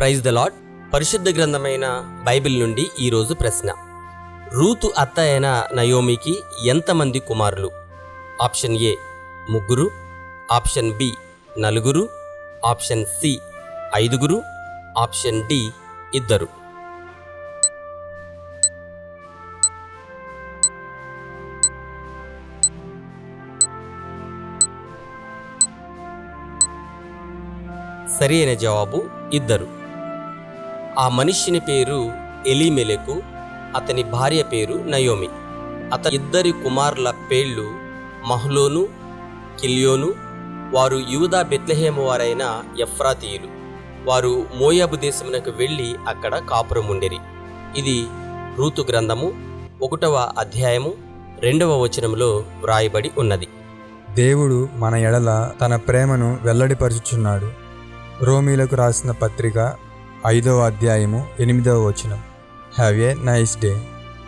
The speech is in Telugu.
Praise the lord. పరిశుద్ధ గ్రంథమైన బైబిల్ నుండి ఈరోజు ప్రశ్న: రూతు అత్త అయిన నయోమికి ఎంతమంది కుమారులు? Option A 3, option B 4, option C 5, option D 2. సరి అయిన జవాబు 2. ఆ మనిషిని పేరు ఎలీమెలెకు, అతని భార్య పేరు నయోమి. అతని 2 కుమారుల పేర్లు మహ్లోను, కిల్యోను. వారు యూదా బెత్లెహేము వారైన ఎఫ్రాతీయులు. వారు మోయాబు దేశమునకు వెళ్ళి అక్కడ కాపురం ఉండెరి. ఇది రూతు గ్రంథము 1వ అధ్యాయము 2వ వచనములో వ్రాయబడి ఉన్నది. దేవుడు మన ఎడల తన ప్రేమను వెల్లడిపరుచుచున్నాడు. రోమీలకు రాసిన పత్రిక 5వ అధ్యాయము 8వ వచనం. Have a nice day.